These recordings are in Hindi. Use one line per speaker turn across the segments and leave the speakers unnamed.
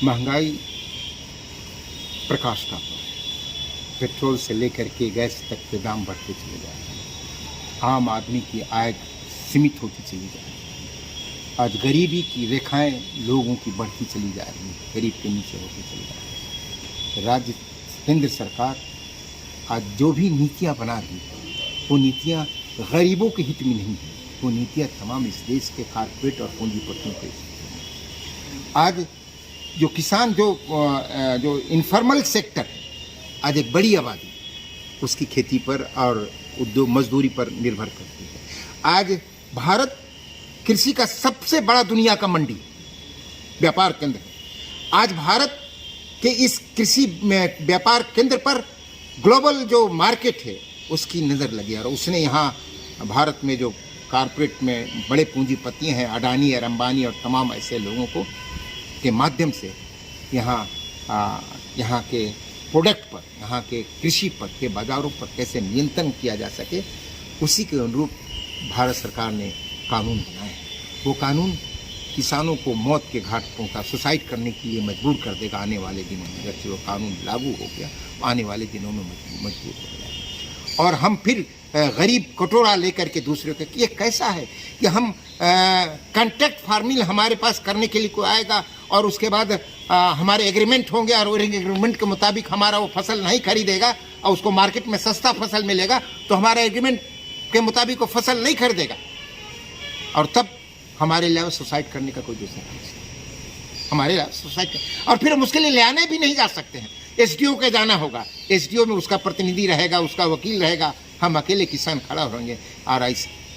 महंगाई प्रकाष्ठा पर है। पेट्रोल से लेकर के गैस तक के दाम बढ़ते चले जा रहे हैं। आम आदमी की आय सीमित होती चली जा रही है। आज गरीबी की रेखाएं लोगों की बढ़ती चली जा रही है, गरीब के नीचे होती चली जा रही है। राज्य केंद्र सरकार आज जो भी नीतियां बना रही है वो नीतियां गरीबों के हित में नहीं है, वो नीतियां तमाम इस देश के कारपोरेट और पूंजीपतियों के हित में। आज जो किसान जो इनफॉर्मल सेक्टर है, आज एक बड़ी आबादी उसकी खेती पर और उद्योग मजदूरी पर निर्भर करती है। आज भारत कृषि का सबसे बड़ा दुनिया का मंडी व्यापार केंद्र है। आज भारत के इस कृषि में व्यापार केंद्र पर ग्लोबल जो मार्केट है उसकी नज़र लगी और उसने यहाँ भारत में जो कारपोरेट में बड़े पूंजीपति हैं, अडानी और अंबानी और तमाम ऐसे लोगों को के माध्यम से यहाँ के प्रोडक्ट पर, यहाँ के कृषि पर, के बाज़ारों पर कैसे नियंत्रण किया जा सके, उसी के अनुरूप भारत सरकार ने कानून बनाए हैं। वो कानून किसानों को मौत के घाट पहुंचा, सुसाइड करने के लिए मजबूर कर देगा आने वाले दिनों में। अगर वो कानून लागू हो गया आने वाले दिनों में मजबूर हो गया और हम फिर गरीब कटोरा लेकर के दूसरे के, ये कैसा है कि हम कॉन्ट्रैक्ट फार्मिंग हमारे पास करने के लिए कोई आएगा और उसके बाद हमारे एग्रीमेंट होंगे और एग्रीमेंट के मुताबिक हमारा वो फसल नहीं खरीदेगा और उसको मार्केट में सस्ता फसल मिलेगा तो हमारा एग्रीमेंट के मुताबिक वो फसल नहीं खरीदेगा और तब हमारे लिए सुसाइड करने का कोई दूसरा नहीं है। हमारे लिए सुसाइड और फिर हम उसके लिए ले आने भी नहीं जा सकते हैं, एसडीओ के जाना होगा, एसडीओ में उसका प्रतिनिधि रहेगा, उसका वकील रहेगा, हम अकेले किसान खड़ा होंगे। और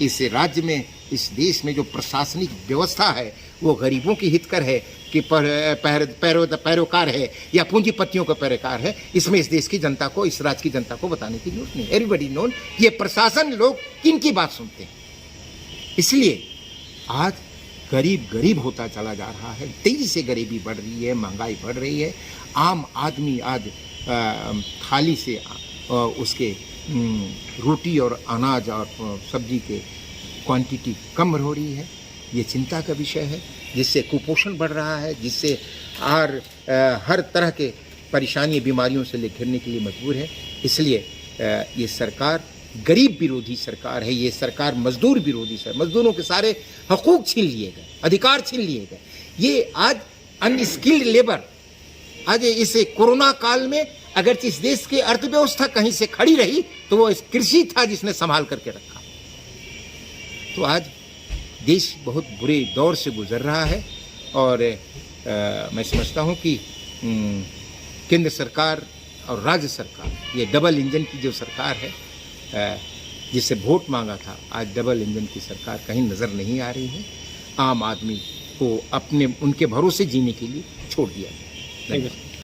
इस राज्य में, इस देश में जो प्रशासनिक व्यवस्था है वो गरीबों की हितकर है कि पैरोकार है या पूंजीपतियों का पैरोकार है, इसमें इस देश की जनता को, इस राज्य की जनता को बताने की जरूरत नहीं। एवरीबडी नोन ये प्रशासन लोग किनकी बात सुनते हैं। इसलिए आज गरीब होता चला जा रहा है, तेजी से गरीबी बढ़ रही है, महंगाई बढ़ रही है। आम आदमी आज थाली से उसके रोटी और अनाज और सब्जी के क्वांटिटी कम हो रही है। ये चिंता का विषय है, जिससे कुपोषण बढ़ रहा है, जिससे हर तरह के परेशानी बीमारियों से घिरने के लिए मजबूर है। इसलिए ये सरकार गरीब विरोधी सरकार है, ये सरकार मजदूर विरोधी सरकार। मजदूरों के सारे हकूक छीन लिए गए, अधिकार छीन लिए गए। ये आज अनस्किल्ड लेबर, आज इस कोरोना काल में अगर इस देश की अर्थव्यवस्था कहीं से खड़ी रही तो वो इस कृषि था जिसने संभाल करके रखा। तो आज देश बहुत बुरे दौर से गुजर रहा है और मैं समझता हूँ कि केंद्र सरकार और राज्य सरकार, ये डबल इंजन की जो सरकार है, जिसे वोट मांगा था, आज डबल इंजन की सरकार कहीं नज़र नहीं आ रही है। आम आदमी को उनके भरोसे जीने के लिए छोड़ दिया गया।